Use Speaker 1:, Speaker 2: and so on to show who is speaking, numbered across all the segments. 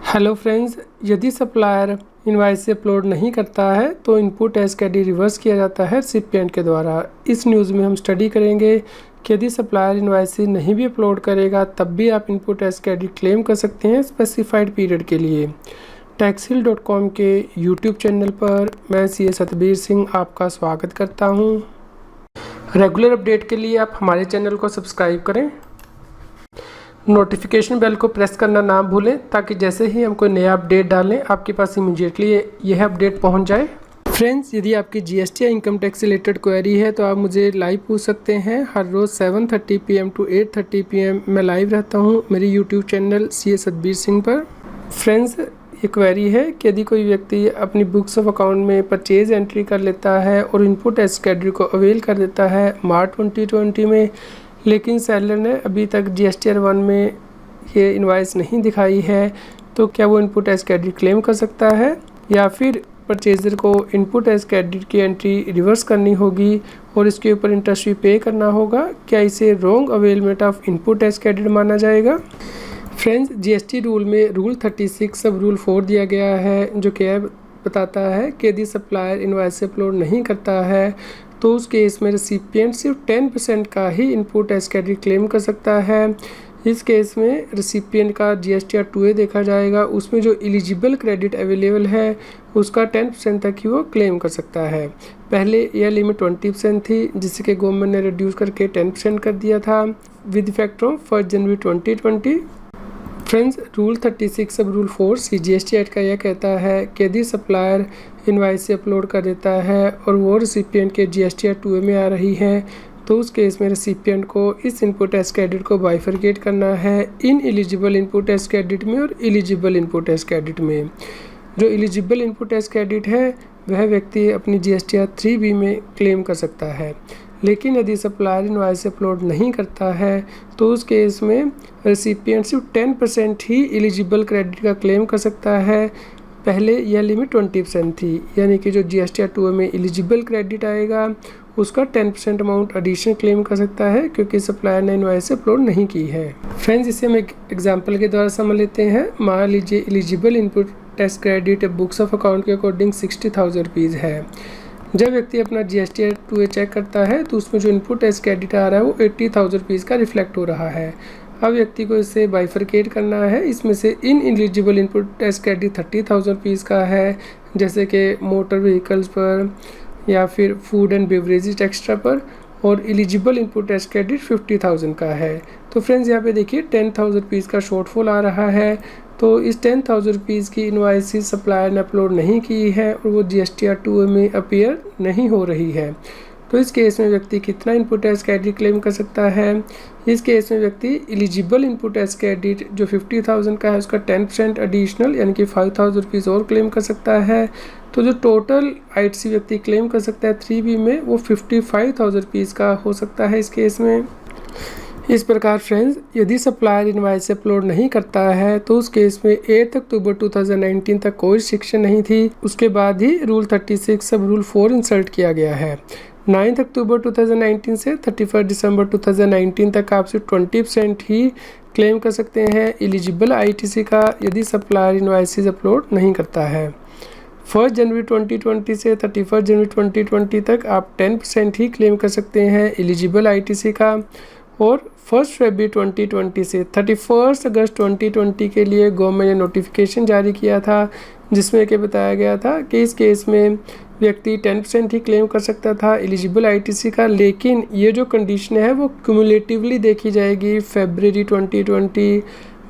Speaker 1: Hello friends, यदि supplier invoice upload नहीं करता है तो इनपुट एसकेडी रिवर्स किया जाता है रिसिपिएंट के द्वारा। इस न्यूज़ में हम स्टडी करेंगे कि यदि सप्लायर इनवॉइस नहीं भी अपलोड करेगा तब भी आप इनपुट एसकेडी क्लेम कर सकते हैं स्पेसिफाइड पीरियड के लिए। taxhill.com के यूट्यूब चैनल पर मैं CA सतबीर सिंह आपका स्वागत करता हूँ। रेगुलर अपडेट के लिए आप हमारे चैनल को सब्सक्राइब करें, नोटिफिकेशन बेल को प्रेस करना ना भूलें ताकि जैसे ही हम कोई नया अपडेट डालें आपके पास इमीडिएटली यह अपडेट पहुंच जाए। फ्रेंड्स, यदि आपकी GST या इनकम टैक्स से रिलेटेड क्वेरी है तो आप मुझे लाइव पूछ सकते हैं। हर रोज़ 7:30 PM to 8:30 PM मैं लाइव रहता हूं मेरे YouTube channel CA Satbir Singh पर। फ्रेंड्स, ये क्वेरी है कि यदि कोई व्यक्ति अपनी बुक्स ऑफ अकाउंट में परचेज एंट्री कर लेता है और इनपुट एसकेडी को अवेल कर देता है मार्च 2020 में, लेकिन सेलर ने अभी तक GSTR 1 में ये इनवॉइस नहीं दिखाई है, तो क्या वो इनपुट एज क्रेडिट क्लेम कर सकता है या फिर परचेजर को इनपुट एज क्रेडिट की एंट्री रिवर्स करनी होगी और इसके ऊपर इंटरेस्ट भी पे करना होगा? क्या इसे wrong availment of input as credit माना जाएगा? फ्रेंड्स, GST रूल में रूल 36 सब रूल 4 दिया गया है जो कि बताता है कि यदि सप्लायर इनवॉइस अपलोड नहीं करता है तो उस केस में रिसिपिएंट सिर्फ 10% का ही इनपुट एज क्रेडिट क्लेम कर सकता है। इस केस में रिसिपिएंट का GSTR 2A देखा जाएगा, उसमें जो एलिजिबल क्रेडिट अवेलेबल है उसका 10% तक ही वो क्लेम कर सकता है। पहले यह लिमिट 20% थी जिससे कि गवर्नमेंट ने रिड्यूस करके 10% कर दिया था with effect from 1 January 2020। Friends, rule 36 sub rule 4 CGST act का यह कहता है कि यदि सप्लायर इनवॉइस से अपलोड कर देता है और वो रिसिपिएंट के GSTR 2A में आ रही है तो उस केस में रिसिपिएंट को इस इनपुट एज क्रेडिट को बाइफरकेट करना है ineligible input as credit में और एलिजिबल इनपुट एज क्रेडिट में। जो एलिजिबल इनपुट एज क्रेडिट है वह व्यक्ति अपनी GSTR 3B में क्लेम कर सकता है, लेकिन यदि सप्लायर इनवॉइस अपलोड नहीं करता है तो उस केस में रिसिपिएंट सिर्फ 10% ही एलिजिबल क्रेडिट का क्लेम कर सकता है। पहले यह लिमिट 20% थी, यानी कि जो GSTR 2A में एलिजिबल क्रेडिट आएगा उसका 10% अमाउंट एडिशनल क्लेम कर सकता है क्योंकि सप्लायर ने इनवॉइस अपलोड नहीं की है। फ्रेंड्स, इसे हम एक एग्जाम्पल के द्वारा समझ लेते हैं। मान लीजिए eligible input tax credit books of account के अकॉर्डिंग 60,000 रुपीज़ है। जब व्यक्ति अपना GSTR 2A चेक करता है तो उसमें जो इनपुट एज क्रेडिट आ रहा है वो 80,000 रुपीज़ का रिफ्लेक्ट हो रहा है। अब व्यक्ति को इसे बाइफरकेट करना है। इसमें से ineligible input as credit 30,000 rupees का है, जैसे कि मोटर व्हीकल्स पर या फिर फूड एंड बेवरेजेज एक्स्ट्रा पर, और एलिजिबल इनपुट एज क्रेडिट 50,000 का है। तो फ्रेंड्स, यहाँ पे देखिए 10,000 रुपीज़ का शॉर्टफॉल आ रहा है। तो इस 10,000 रुपीज़ की इनवॉइस सप्लायर ने अपलोड नहीं की है और वो GSTR 2A में अपीयर नहीं हो रही है। तो इस केस में व्यक्ति कितना इनपुट एज क्रेडिट क्लेम कर सकता है? इस केस में व्यक्ति एलिजिबल इनपुट एज क्रेडिट जो 50,000 का है उसका 10% एडिशनल यानी कि 5,000 रुपीज़ और क्लेम कर सकता है। तो जो टोटल ITC व्यक्ति क्लेम कर सकता है 3B में वो 55,000 रुपीज़ का हो सकता है इस केस में। इस प्रकार फ्रेंड्स, यदि सप्लायर इनवॉइस अपलोड नहीं करता है तो उस केस में 8 अक्टूबर 2019 तक कोई रिस्ट्रिक्शन नहीं थी। उसके बाद ही रूल 36 सब रूल 4 इंसर्ट किया गया है। 9 अक्टूबर 2019 से 31 दिसंबर 2019 तक आप सिर्फ 20% ही क्लेम कर सकते हैं एलिजिबल ITC का यदि सप्लायर इनवॉइस अपलोड नहीं करता है। 1 जनवरी 2020 से 31 जनवरी 2020 तक आप 10% ही क्लेम कर सकते हैं एलिजिबल ITC का, और 1 फरवरी 2020 से 31 अगस्त 2020 के लिए गवर्नमेंट ने नोटिफिकेशन जारी किया था जिसमें कि बताया गया था कि इस केस में व्यक्ति 10% ही क्लेम कर सकता था एलिजिबल ITC का, लेकिन ये जो कंडीशन है वो क्यूमुलेटिवली देखी जाएगी फरवरी 2020,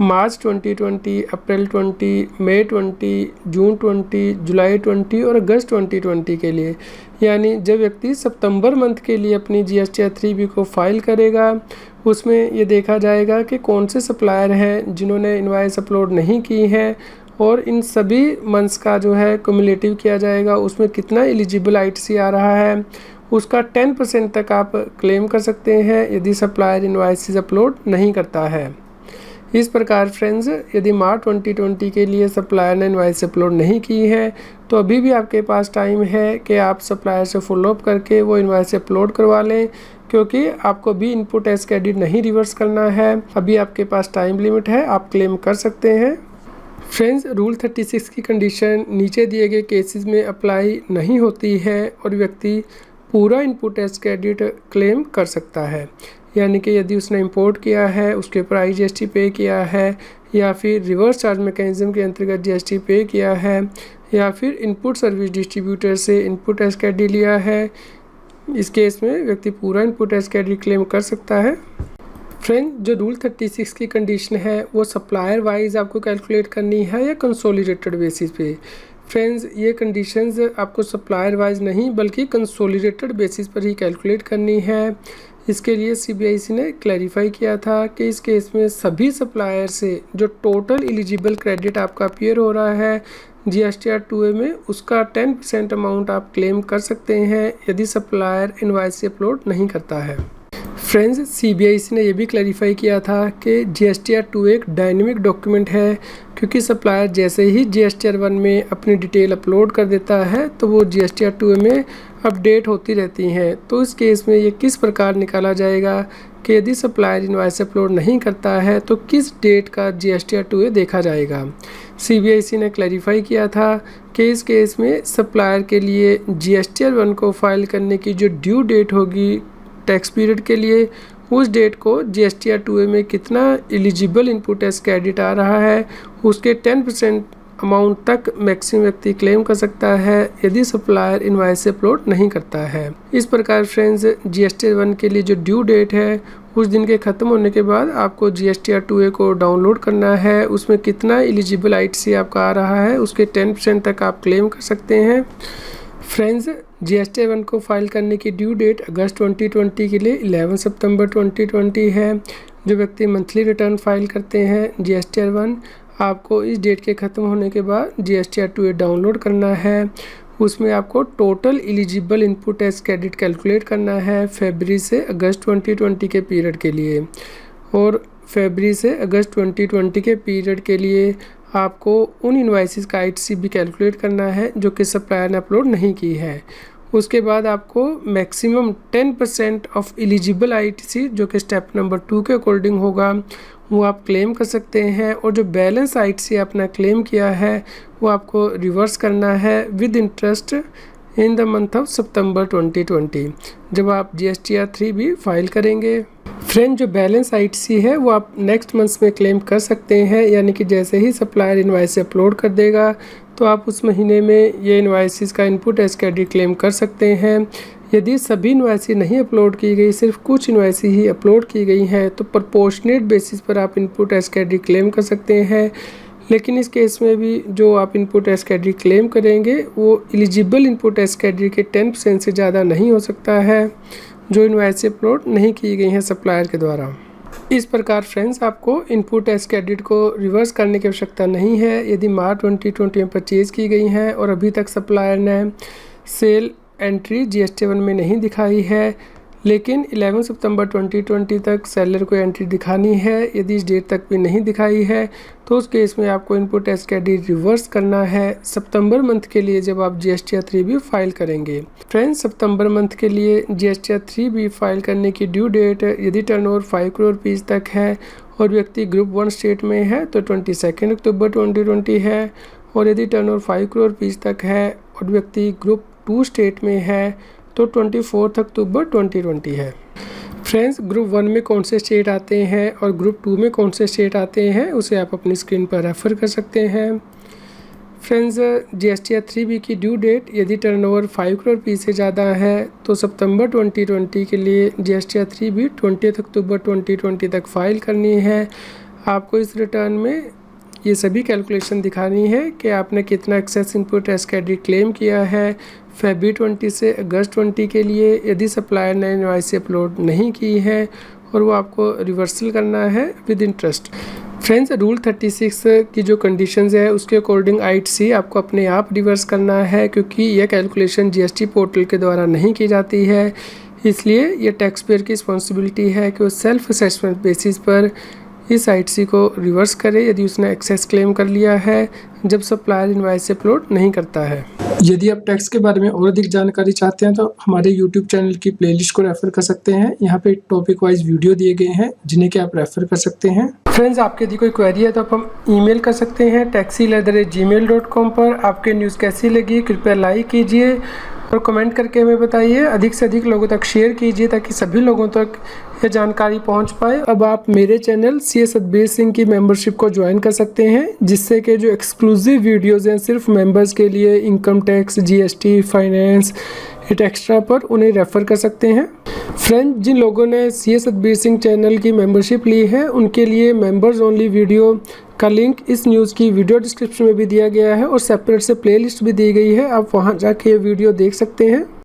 Speaker 1: मार्च 2020, अप्रैल 20, मई 20, जून 20, जुलाई 20 और अगस्त 2020 के लिए। यानी जब व्यक्ति सितंबर मंथ के लिए अपनी GSTR 3B को फाइल करेगा उसमें ये देखा जाएगा कि कौन से सप्लायर हैं जिन्होंने इनवॉइस अपलोड नहीं की है, और इन सभी मंथ्स का जो है क्यूमुलेटिव किया जाएगा, उसमें कितना एलिजिबल ITC आ रहा है उसका 10% तक आप क्लेम कर सकते हैं यदि सप्लायर इनवॉइस अपलोड नहीं करता है। इस प्रकार फ्रेंड्स, यदि मार्च 2020 के लिए सप्लायर ने इनवॉइस अपलोड नहीं की है तो अभी भी आपके पास टाइम है कि आप सप्लायर से फॉलोअप करके वो इनवॉइस अपलोड करवा लें, क्योंकि आपको भी इनपुट एज क्रेडिट नहीं रिवर्स करना है। अभी आपके पास टाइम लिमिट है, आप क्लेम कर सकते हैं। फ्रेंड्स, रूल 36 की कंडीशन नीचे दिए गए केसेस में अप्लाई नहीं होती है और व्यक्ति पूरा इनपुट टैक्स क्रेडिट क्लेम कर सकता है। यानी कि यदि उसने इंपोर्ट किया है, उसके ऊपर IGST पे किया है, या फिर रिवर्स चार्ज मैकेनिज्म के अंतर्गत GST पे किया है, या फिर इनपुट सर्विस डिस्ट्रीब्यूटर से इनपुट टैक्स क्रेडिट लिया है, इस केस में व्यक्ति पूरा इनपुट टैक्स क्रेडिट क्लेम कर सकता है। फ्रेंड, जो रूल 36 की कंडीशन है वो सप्लायर वाइज आपको कैलकुलेट करनी है या कंसोलिडेटेड बेसिस पे। फ्रेंड्स, ये कंडीशंस आपको सप्लायर वाइज नहीं बल्कि कंसोलिडेटेड बेसिस पर ही कैलकुलेट करनी है। इसके लिए CBIC ने क्लैरिफाई किया था कि इस केस में सभी सप्लायर से जो टोटल एलिजिबल क्रेडिट आपका अपीयर हो रहा है GSTR 2A में, उसका 10% अमाउंट आप क्लेम कर सकते हैं यदि सप्लायर इनवॉइस अपलोड नहीं करता है। फ्रेंड्स, CBIC ने यह भी क्लैरिफाई किया था कि GSTR 2A एक डायनेमिक डॉक्यूमेंट है, क्योंकि सप्लायर जैसे ही GSTR 1 में अपनी डिटेल अपलोड कर देता है तो वो GSTR 2A में अपडेट होती रहती हैं। तो इस केस में ये किस प्रकार निकाला जाएगा कि यदि सप्लायर इनवॉइस अपलोड नहीं करता है तो किस डेट का GSTR 2A देखा जाएगा। CBIC ने क्लैरिफाई किया था कि इस केस में सप्लायर के लिए GSTR 1 को फाइल करने की जो ड्यू डेट होगी टैक्स पीरियड के लिए, उस डेट को GSTR 2A में कितना एलिजिबल इनपुट टैक्स क्रेडिट आ रहा है उसके 10% अमाउंट तक मैक्सिमम व्यक्ति क्लेम कर सकता है यदि सप्लायर इनवॉइस अपलोड नहीं करता है। इस प्रकार फ्रेंड्स, GSTR 1 के लिए जो ड्यू डेट है उस दिन के ख़त्म होने के बाद आपको GSTR 2A को डाउनलोड करना है। उसमें कितना एलिजिबल ITC आपका आ रहा है उसके 10% तक आप क्लेम कर सकते हैं। फ्रेंड्स, GSTR 1 को फाइल करने की ड्यू डेट अगस्त 2020 के लिए 11 सितंबर 2020 है। जो व्यक्ति मंथली रिटर्न फाइल करते हैं GSTR 1, आपको इस डेट के ख़त्म होने के बाद GSTR 2A डाउनलोड करना है। उसमें आपको total eligible input tax credit calculate करना है फरवरी से अगस्त 2020 के पीरियड के लिए, और फरवरी से अगस्त 2020 के पीरियड के लिए आपको उन इनवॉइसेस का ITC भी कैलकुलेट करना है जो कि सप्लायर ने अपलोड नहीं की है। उसके बाद आपको मैक्सिमम 10% ऑफ एलिजिबल ITC जो कि स्टेप नंबर 2 के अकॉर्डिंग होगा वो आप क्लेम कर सकते हैं, और जो बैलेंस ITC आपने क्लेम किया है वो आपको रिवर्स करना है with interest in the month of September 2020 जब आप GSTR 3 भी फाइल करेंगे। फ्रेंड, जो बैलेंस ITC है वो आप नेक्स्ट मंथ्स में क्लेम कर सकते हैं, यानी कि जैसे ही सप्लायर इनवॉइस अपलोड कर देगा तो आप उस महीने में ये इनवॉइसेस का इनपुट टैक्स क्रेडिट क्लेम कर सकते हैं। यदि सभी इनवॉइसेस नहीं अपलोड की गई, सिर्फ कुछ इनवॉइसेस ही अपलोड की गई हैं, तो प्रोपोर्शनेट बेसिस पर आप इनपुट टैक्स क्रेडिट क्लेम कर सकते हैं। लेकिन इस केस में भी जो आप इनपुट टैक्स क्रेडिट क्लेम करेंगे वो एलिजिबल इनपुट टैक्स क्रेडिट के 10% से ज़्यादा नहीं हो सकता है जो इनवॉइस अपलोड नहीं की गई हैं सप्लायर के द्वारा। इस प्रकार फ्रेंड्स, आपको इनपुट टैक्स क्रेडिट को रिवर्स करने की आवश्यकता नहीं है यदि मार्च 2020 में परचेज़ की गई हैं और अभी तक सप्लायर ने सेल एंट्री GSTR 1 में नहीं दिखाई है, लेकिन 11 सितंबर 2020 तक सेलर को एंट्री दिखानी है। यदि इस डेट तक भी नहीं दिखाई है तो उस केस में आपको इनपुट टैक्स क्रेडिट रिवर्स करना है सितंबर मंथ के लिए जब आप GSTR 3 भी फाइल करेंगे। फ्रेंड्स, सितंबर मंथ के लिए GSTR 3 भी फाइल करने की ड्यू डेट यदि टर्नओवर 5 करोड़ रुपीज़ तक है और व्यक्ति ग्रुप 1 स्टेट में है तो 22 अक्टूबर 2020 है, और यदि टर्नओवर 5 करोड़ रुपीज़ तक है और व्यक्ति ग्रुप 2 स्टेट में है तो 24 अक्टूबर 2020 है। फ्रेंड्स, ग्रुप 1 में कौन से स्टेट आते हैं और ग्रुप 2 में कौन से स्टेट आते हैं उसे आप अपनी स्क्रीन पर रेफ़र कर सकते हैं। फ्रेंड्स, GSTR 3B की ड्यू डेट यदि टर्नओवर 5 करोड़ रुपीज़ से ज़्यादा है तो सितंबर 2020 के लिए GSTR 3B 20 अक्टूबर 2020 तक फाइल करनी है। आपको इस रिटर्न में ये सभी कैलकुलेशन दिखानी है कि आपने कितना excess input tax credit claim किया है फरवरी 20 से अगस्त 20 के लिए यदि सप्लायर ने इनवॉइस अपलोड नहीं की है, और वो आपको रिवर्सल करना है विद इंटरेस्ट। फ्रेंड्स, रूल 36 की जो कंडीशंस है उसके अकॉर्डिंग ITC आपको अपने आप रिवर्स करना है, क्योंकि यह कैलकुलेशन GST पोर्टल के द्वारा नहीं की जाती है। इसलिए ये टैक्स पेयर की रिस्पॉन्सिबिलिटी है कि वो सेल्फ असेसमेंट बेसिस पर इस ITC को रिवर्स करे यदि उसने एक्सेस क्लेम कर लिया है जब सप्लायर इनवॉइस अपलोड नहीं करता है। यदि आप टैक्स के बारे में और अधिक जानकारी चाहते हैं तो हमारे YouTube चैनल की प्लेलिस्ट को रेफ़र कर सकते हैं। यहाँ पे टॉपिक वाइज वीडियो दिए गए हैं जिन्हें कि आप रेफ़र कर सकते हैं। फ्रेंड्स, आपके यदि कोई क्वेरी है तो आप हम ईमेल कर सकते हैं techsil@gmail.com पर। आपके न्यूज़ कैसी लगी कृपया लाइक कीजिए और कमेंट करके हमें बताइए। अधिक से अधिक लोगों तक शेयर कीजिए ताकि सभी लोगों तक ये जानकारी पहुंच पाए। अब आप मेरे channel C S Satbir Singh की मेंबरशिप को ज्वाइन कर सकते हैं, जिससे कि जो एक्सक्लूसिव वीडियोज़ हैं सिर्फ मेंबर्स के लिए, income tax, GST, finance, it extra पर, उन्हें रेफ़र कर सकते हैं। फ्रेंड्स, जिन लोगों ने C S Satbir Singh channel की मेंबरशिप ली है उनके लिए मेंबर्स ओनली वीडियो का लिंक इस न्यूज़ की वीडियो डिस्क्रिप्शन में भी दिया गया है और सेपरेट से प्लेलिस्ट भी दी गई है, आप वहां जाके ये वीडियो देख सकते हैं।